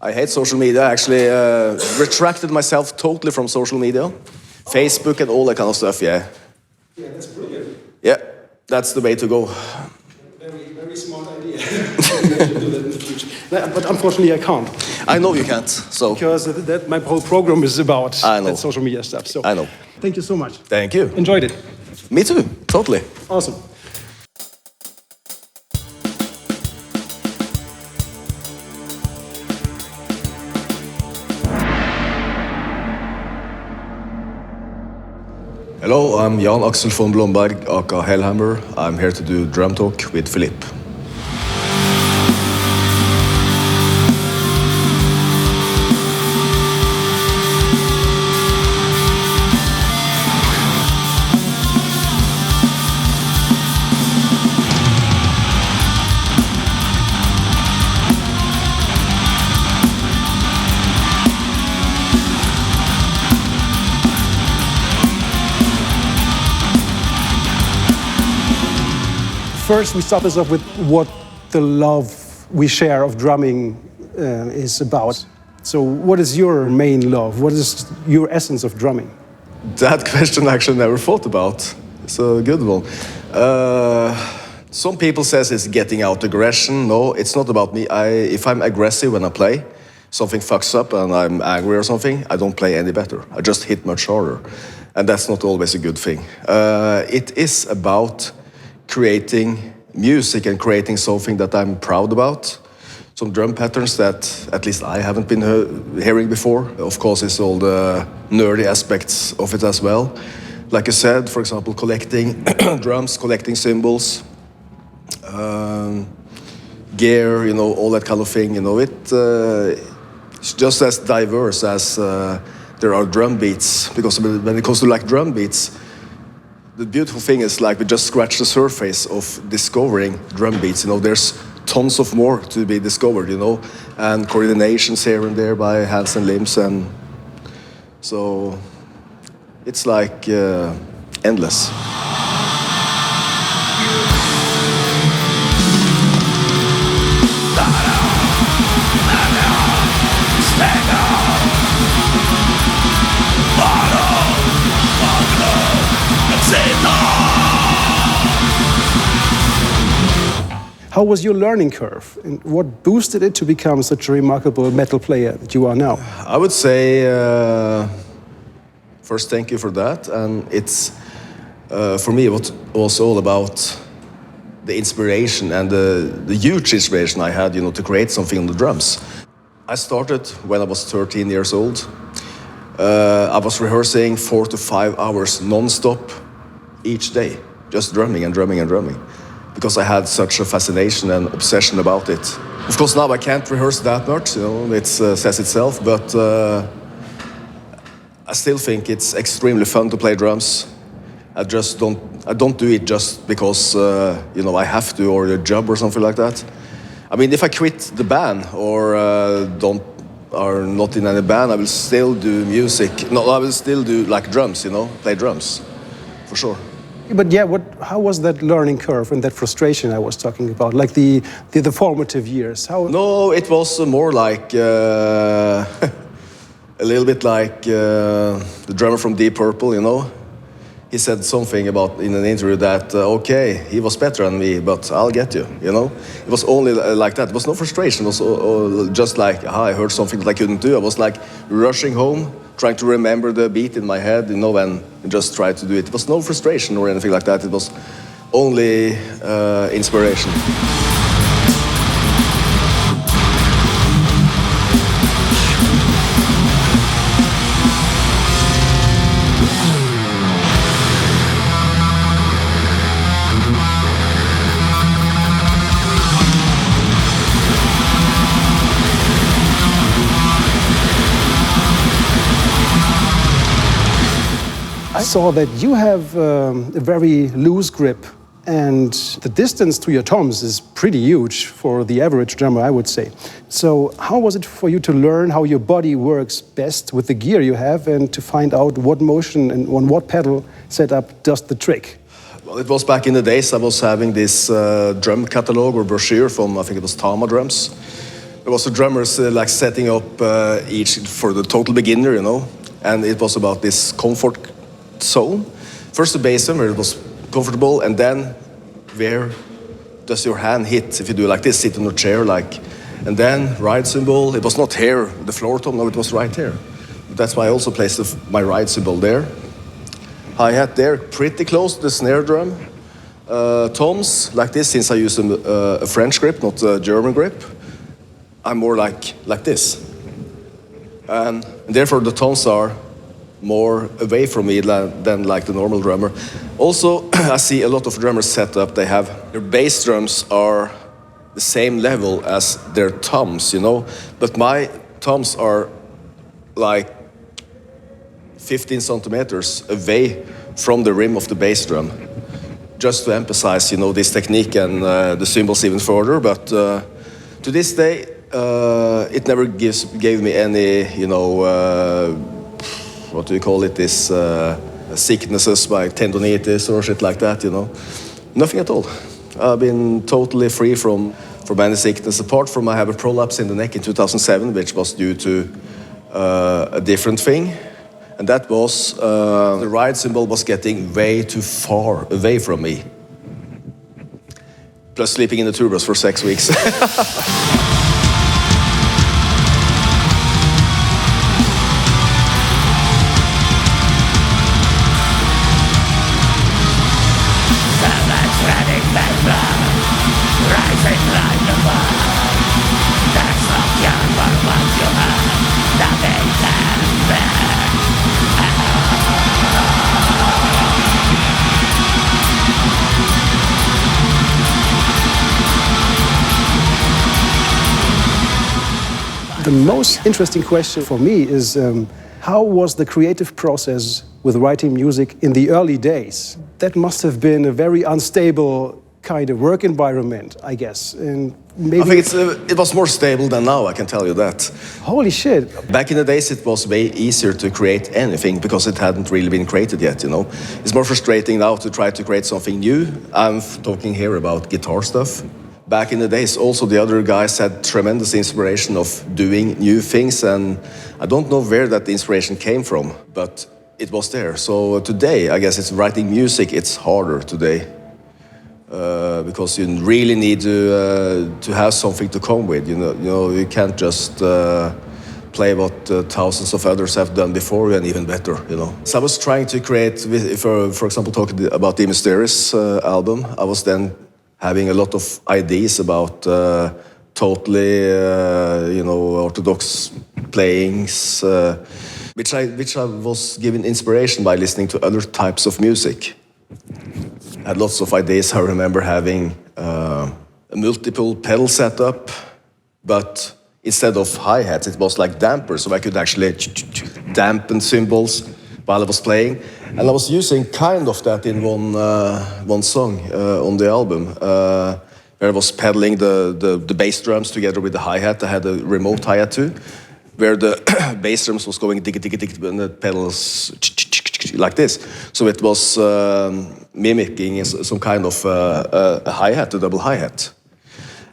I hate social media. I actually retracted myself totally from social media. Facebook and all that kind of stuff, yeah. Yeah, that's brilliant. Yeah, that's the way to go. Very, very smart idea. To do that in the future. But unfortunately, I can't. I know you can't, so... Because that my whole program is about I know. that social media stuff. So I know. Thank you so much. Thank you. Enjoyed it. Me too, totally. Awesome. Hello, I'm Axel Blomberg, aka Hellhammer. I'm here to do drum talk with Philippe. First, we start this off with what the love we share of drumming is about. So what is your main love? What is your essence of drumming? That question I actually never thought about. It's a good one. Some people says it's getting out aggression. No, it's not about me. If I'm aggressive when I play, something fucks up and I'm angry or something, I don't play any better. I just hit much harder. And that's not always a good thing. It is about creating music and creating something that I'm proud about. Some drum patterns that at least I haven't been hearing before. Of course, it's all the nerdy aspects of it as well. Like I said, for example, collecting drums, collecting cymbals, gear, you know, all that kind of thing. You know, it's just as diverse as there are drum beats. Because when it comes to like drum beats, the beautiful thing is like we just scratch the surface of discovering drum beats. You know, there's tons of more to be discovered, you know, and coordinations here and there by hands and limbs, and so it's like endless. How was your learning curve? And what boosted it to become such a remarkable metal player that you are now? I would say, first, thank you for that. And it's, for me, it was all about the inspiration and the huge inspiration I had, you know, to create something on the drums. I started when I was 13 years old. I was rehearsing 4 to 5 hours non-stop each day, just drumming and drumming and drumming, because I had such a fascination and obsession about it. Of course, now I can't rehearse that much, you know, it says itself, but I still think it's extremely fun to play drums. I don't do it just because, you know, I have to, or a job or something like that. I mean, if I quit the band or are not in any band, I will still do music. No, I will still do like drums, you know, play drums, for sure. But yeah, how was that learning curve and that frustration I was talking about, like the formative years? How? No, it was more like a little bit like the drummer from Deep Purple, you know. He said something about in an interview that okay, he was better than me, but I'll get you, you know. It was only like that. It was no frustration. It was just like I heard something that I couldn't do. I was like rushing home, trying to remember the beat in my head, you know, and just try to do it. It was no frustration or anything like that. It was only inspiration. I saw that you have a very loose grip, and the distance to your toms is pretty huge for the average drummer, I would say. So how was it for you to learn how your body works best with the gear you have and to find out what motion and on what pedal setup does the trick? Well, it was back in the days I was having this drum catalog or brochure from, I think it was Tama Drums, There was the drummers like setting up each for the total beginner, you know, and it was about this comfort zone. First the bass drum where it was comfortable, and then where does your hand hit? If you do like this, sit on a chair, like, and then ride cymbal. It was not here, the floor tom. No, it was right here. That's why I also placed my ride cymbal there. Hi-hat there, pretty close to the snare drum. Toms like this, since I use a French grip, not a German grip. I'm more like this. And therefore the toms are more away from me than like the normal drummer. Also, I see a lot of drummers set up, they have, their bass drums are the same level as their toms, you know? But my toms are like 15 centimeters away from the rim of the bass drum. Just to emphasize, you know, this technique and the cymbals even further, but to this day, it never gave me any, you know, what do you call it, this sicknesses like tendonitis or shit like that, you know. Nothing at all. I've been totally free from any sickness, apart from I have a prolapse in the neck in 2007, which was due to a different thing. And that was, the ride cymbal was getting way too far away from me. Plus sleeping in the turbos for 6 weeks. The most interesting question for me is how was the creative process with writing music in the early days? That must have been a very unstable kind of work environment, I guess. And maybe I think it was more stable than now, I can tell you that. Holy shit. Back in the days, it was way easier to create anything because it hadn't really been created yet, you know. It's more frustrating now to try to create something new. I'm talking here about guitar stuff. Back in the days, also the other guys had tremendous inspiration of doing new things, and I don't know where that inspiration came from, but it was there. So today, I guess it's writing music, it's harder today. Because you really need to have something to come with. You know, you can't just play what thousands of others have done before you and even better. You know. So I was trying to create, for example, talking about the Mysterious album. I was then having a lot of ideas about totally, you know, orthodox playings, which I was given inspiration by listening to other types of music. I had lots of ideas. I remember having a multiple pedal setup, but instead of hi-hats, it was like dampers, so I could actually dampen cymbals while I was playing. And I was using kind of that in one song on the album, where I was pedaling the bass drums together with the hi-hat. I had a remote hi-hat too, where the bass drums was going dig and the pedals like this. So it was mimicking some kind of a hi-hat, a double hi-hat.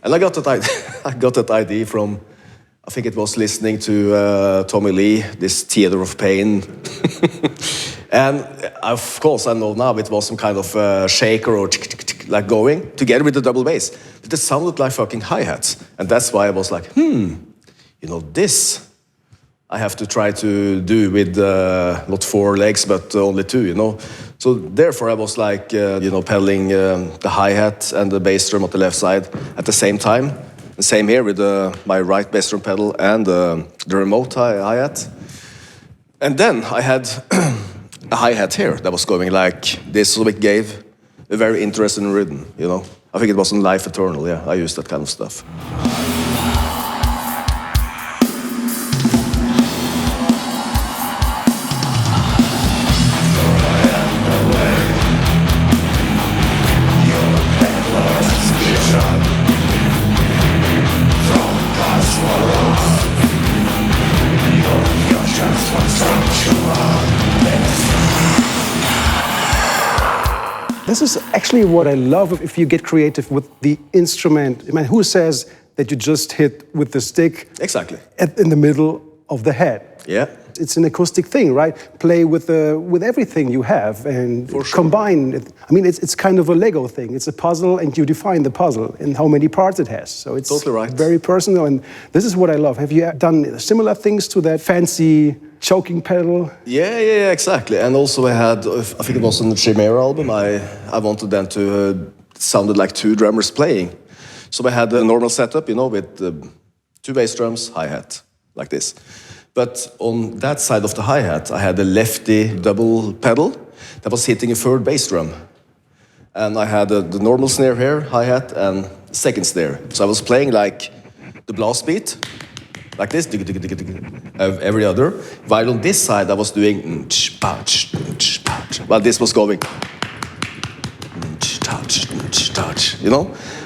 And I got that idea from, I think it was listening to Tommy Lee, this Theater of Pain. And of course I know now it was some kind of shaker or like going together with the double bass. But it sounded like fucking hi-hats. And that's why I was like, you know, this I have to try to do with not 4 legs, but only 2, you know. So therefore I was like, you know, pedaling the hi-hat and the bass drum on the left side at the same time. And same here with my right bass drum pedal and the remote hi-hat. And then I had a hi-hat here that was going like this, so it gave a very interesting rhythm, you know. I think it was in Life Eternal, yeah, I used that kind of stuff. This is actually what I love if you get creative with the instrument. I mean, who says that you just hit with the stick Exactly. in the middle of the head. Yeah. It's an acoustic thing, right? Play with everything you have and For sure. combine it. I mean, it's kind of a Lego thing. It's a puzzle, and you define the puzzle and how many parts it has. So it's Totally right. very personal, and this is what I love. Have you done similar things to that fancy choking pedal? Yeah, exactly. And also I had, I think it was on the Chimera album, I wanted then to sounded like two drummers playing. So I had a normal setup, with two bass drums, hi-hat, like this. But on that side of the hi-hat, I had a lefty double pedal that was hitting a third bass drum. And I had the normal snare here, hi-hat, and second snare. So I was playing like the blast beat, like this, every other. While on this side, I was doing, while this was going,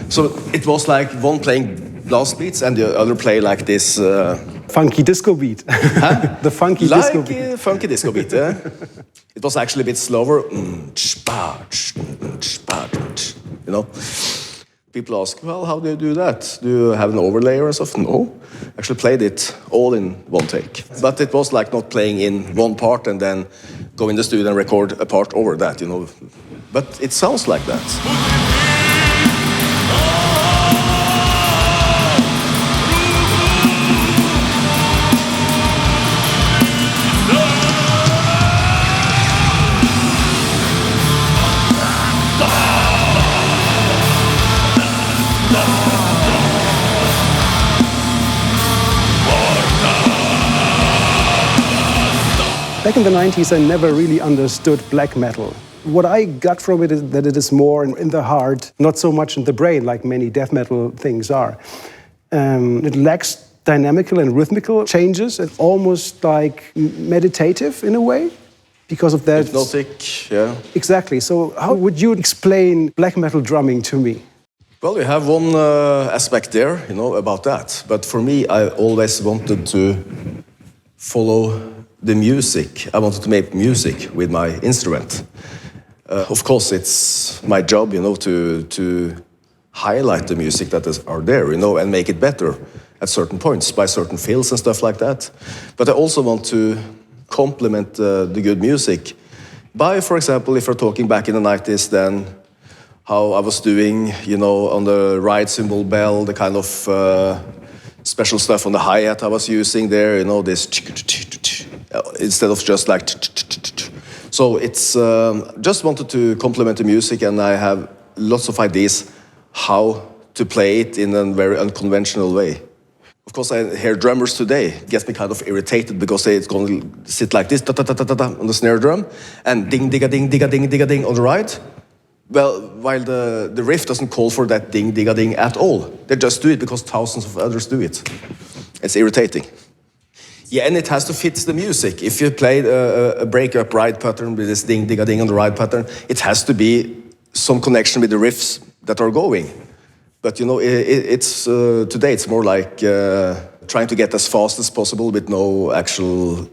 So it was like one playing blast beats and the other play like this. Funky disco beat. Huh? The funky disco beat. Like funky disco beat, yeah. It was actually a bit slower. People ask, well, how do you do that? Do you have an overlay or something? No. Actually played it all in one take. But it was like not playing in one part and then go in the studio and record a part over that, But it sounds like that. Back in the 90s, I never really understood black metal. What I got from it is that it is more in the heart, not so much in the brain, like many death metal things are. It lacks dynamical and rhythmical changes. It's almost like meditative in a way, because of that. Hypnotic, yeah. Exactly. So how would you explain black metal drumming to me? Well, you have one aspect there, about that. But for me, I always wanted to follow the music. I wanted to make music with my instrument. Of course, it's my job, to highlight the music that are there, and make it better at certain points by certain fills and stuff like that. But I also want to complement the good music by, for example, if we're talking back in the 90s, then how I was doing, on the ride cymbal bell, the kind of special stuff on the hi-hat I was using there, this instead of just like. So it's just wanted to complement the music, and I have lots of ideas how to play it in a very unconventional way. Of course, I hear drummers today gets me kind of irritated because it's going to sit like this on the snare drum and ding digga ding digga ding digga ding on the ride. Well, while the riff doesn't call for that ding digga ding at all. They just do it because thousands of others do it. It's irritating. Yeah, and it has to fit the music. If you play a break-up ride pattern with this ding digga ding on the ride pattern, it has to be some connection with the riffs that are going. But it's today it's more like trying to get as fast as possible with no actual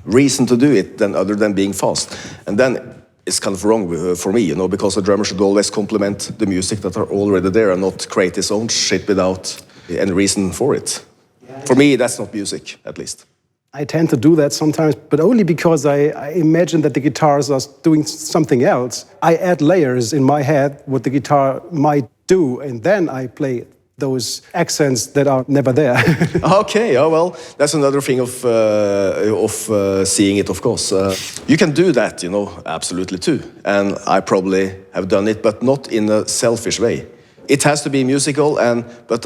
reason to do it other than being fast. And then it's kind of wrong for me, because a drummer should always complement the music that are already there and not create his own shit without any reason for it. For me, that's not music, at least. I tend to do that sometimes, but only because I imagine that the guitars are doing something else. I add layers in my head what the guitar might do, and then I play those accents that are never there. Okay, well, that's another thing of seeing it, of course. You can do that, absolutely too. And I probably have done it, but not in a selfish way. It has to be musical, but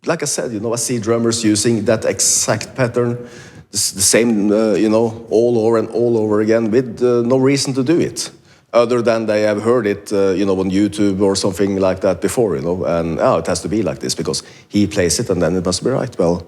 like I said, I see drummers using that exact pattern, the same, all over and all over again with no reason to do it. Other than they have heard it, on YouTube or something like that before, and it has to be like this because he plays it and then it must be right. Well.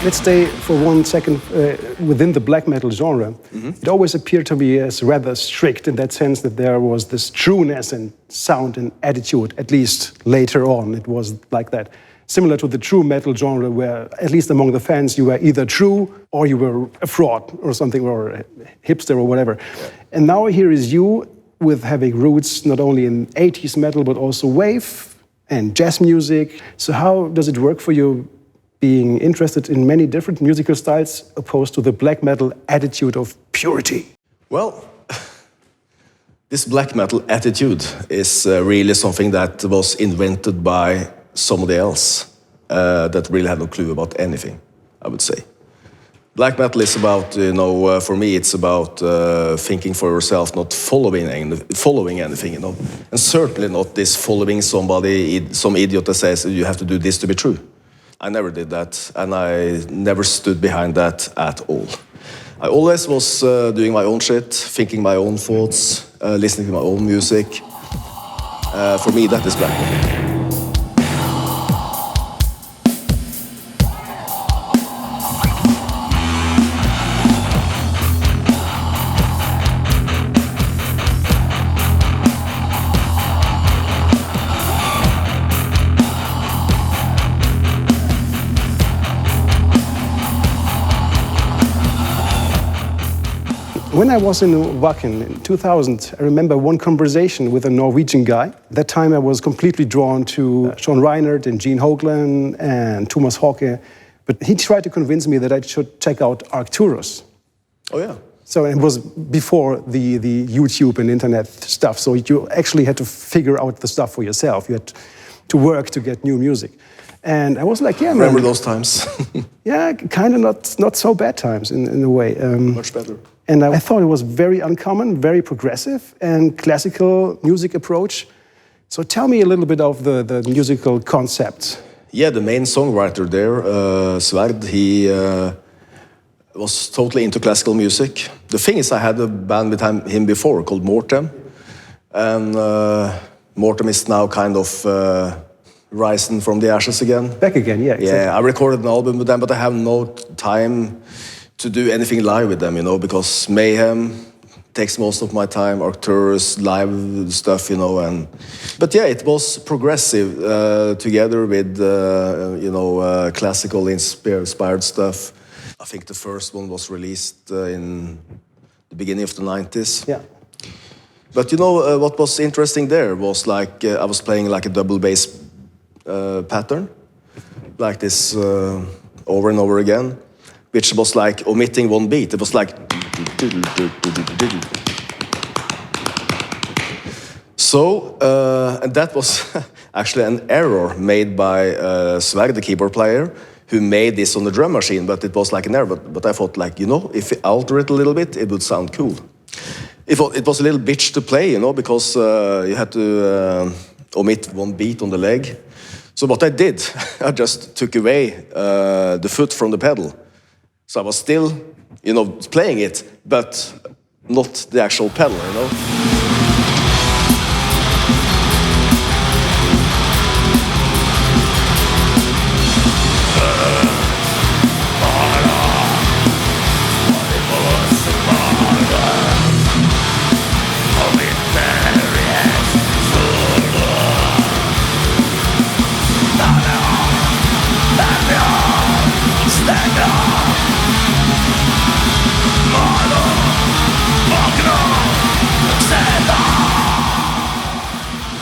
Let's stay for 1 second within the black metal genre. It always appeared to me as rather strict in that sense that there was this trueness and sound and attitude, at least later on it was like that. Similar to the true metal genre where, at least among the fans, you were either true or you were a fraud or something, or a hipster or whatever. Yeah. And now here is you with having roots not only in 80s metal but also wave and jazz music. So how does it work for you being interested in many different musical styles opposed to the black metal attitude of purity? Well, this black metal attitude is really something that was invented by somebody else that really had no clue about anything, I would say. Black metal is about, for me, it's about thinking for yourself, not following anything, and certainly not this following somebody, some idiot that says you have to do this to be true. I never did that, and I never stood behind that at all. I always was doing my own shit, thinking my own thoughts, listening to my own music. For me, that is black metal. When I was in Wacken in 2000, I remember one conversation with a Norwegian guy. That time I was completely drawn to Sean Reinert and Gene Hoglan and Thomas Hawke. But he tried to convince me that I should check out Arcturus. Oh, yeah. So it was before the YouTube and internet stuff. So you actually had to figure out the stuff for yourself. You had to work to get new music. And I was like, yeah, man. Remember those times? Yeah, kind of not so bad times in a way. Much better. And I thought it was very uncommon, very progressive, and classical music approach. So tell me a little bit of the musical concept. Yeah, the main songwriter there, Sverd, he was totally into classical music. The thing is, I had a band with him before called Mortem. And Mortem is now kind of rising from the ashes again. Back again, yeah. Exactly. Yeah, I recorded an album with them, but I have no time to do anything live with them, because Mayhem takes most of my time, Arcturus, live stuff, But yeah, it was progressive together with, classical inspired stuff. I think the first one was released in the beginning of the 90s. Yeah. But what was interesting there was like, I was playing like a double bass pattern, like this over and over again, which was like omitting one beat. It was like... So, and that was actually an error made by Sverd, the keyboard player, who made this on the drum machine, but it was like an error. But I thought, like, if we alter it a little bit, it would sound cool. It was a little bitch to play, because you had to omit one beat on the leg. So what I did, I just took away the foot from the pedal. So I was still, playing it, but not the actual pedal,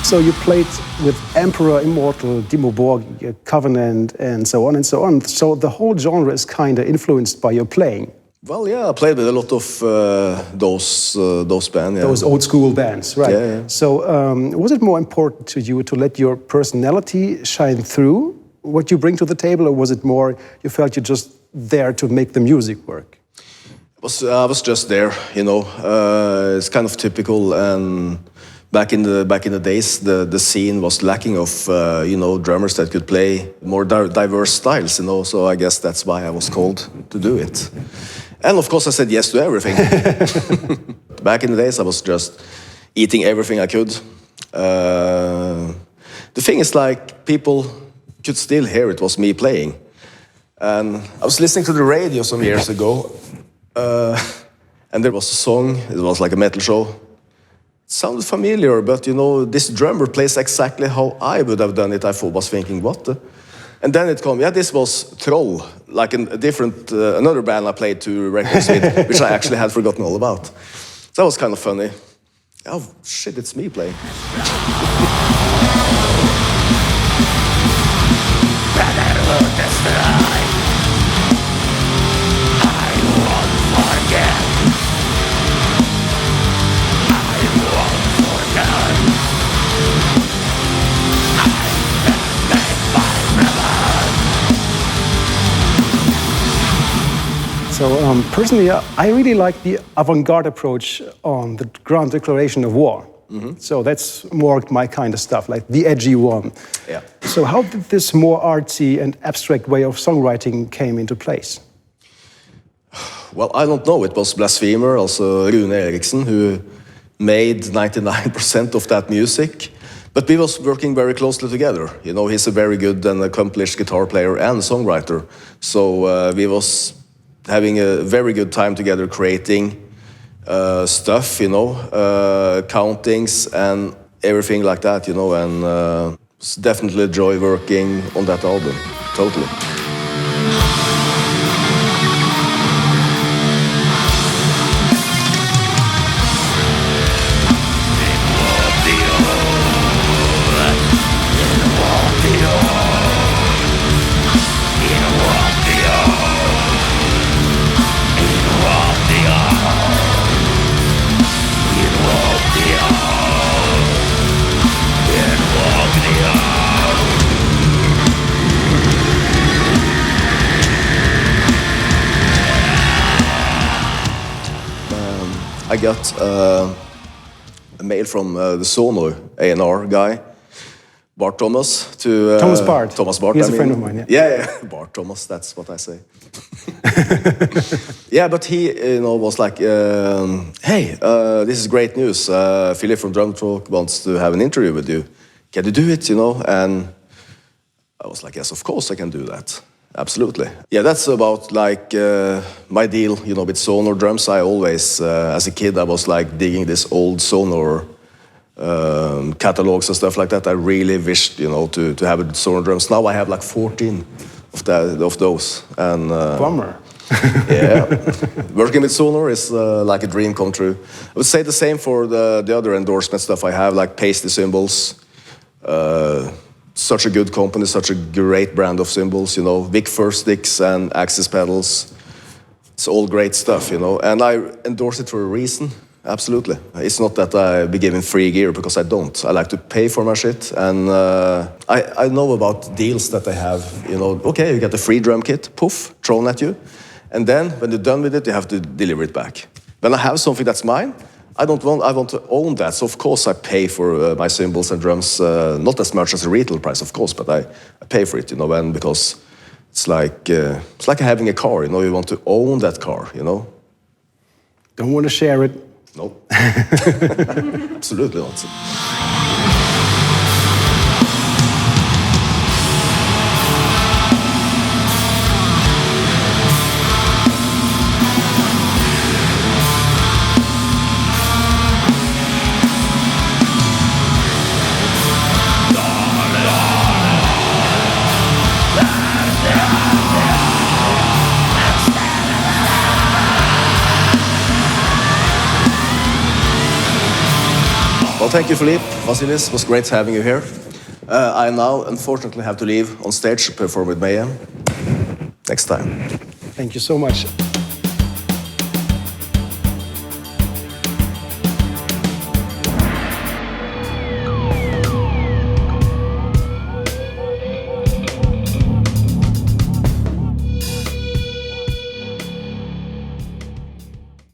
So you played with Emperor, Immortal, Dimmu Borgir, Covenant, and so on and so on. So the whole genre is kind of influenced by your playing. Well, yeah, I played with a lot of those bands. Yeah. Those old school bands, right? Yeah. So was it more important to you to let your personality shine through what you bring to the table, or was it more you felt you're just there to make the music work? I was just there, It's kind of typical, and back in the days, the scene was lacking of drummers that could play more diverse styles, So I guess that's why I was called to do it. And of course, I said yes to everything. Back in the days, I was just eating everything I could. The thing is, like, people could still hear it was me playing. And I was listening to the radio some years ago, and there was a song, it was like a metal show. It sounded familiar, but you know, this drummer plays exactly how I would have done it. I was thinking, what the? And then it came, yeah, this was Troll, like a different, another band I played 2 records with, which I actually had forgotten all about. So that was kind of funny. Oh, shit, it's me playing. So personally, I really like the avant-garde approach on the Grand Declaration of War. So that's more my kind of stuff, like the edgy one. Yeah. So how did this more artsy and abstract way of songwriting came into place? Well, I don't know. It was Blasphemer, also Rune Eriksen, who made 99% of that music. But we was working very closely together. You know, he's a very good and accomplished guitar player and songwriter. So we was having a very good time together creating stuff, you know, countings and everything like that, you know, and it's definitely a joy working on that album, totally. I got a mail from the Sono A&R guy, Bart Thomas, to... Thomas Bart. Thomas Bart, He's a friend of mine, yeah. Yeah, Bart Thomas, that's what I say. Yeah, but he, you know, was like, hey, this is great news. Philip from Drumtalk wants to have an interview with you. Can you do it, you know? And I was like, yes, of course I can do that. Absolutely. Yeah, that's about like my deal, you know, with Sonor drums. I always, as a kid, I was like digging this old Sonor catalogs and stuff like that. I really wished, you know, to have Sonor drums. Now I have like 14 of those. And Bummer. yeah, working with Sonor is like a dream come true. I would say the same for the other endorsement stuff I have, like Pasty cymbals. Such a good company, such a great brand of cymbals, you know, Vic First sticks and Axis pedals. It's all great stuff, you know, and I endorse it for a reason, absolutely. It's not that I be given free gear, because I don't. I like to pay for my shit, and I know about deals that they have, you know, okay, you get a free drum kit, poof, thrown at you, and then when you're done with it, you have to deliver it back. When I have something that's mine, I want to own that, so of course I pay for my cymbals and drums, not as much as the retail price, of course, but I pay for it, you know, and because it's like having a car, you know, you want to own that car, you know. Don't want to share it. No, absolutely not. Well, thank you, Philippe. Vasilis, it was great having you here. I now, unfortunately, have to leave on stage to perform with Mayhem. Next time. Thank you so much.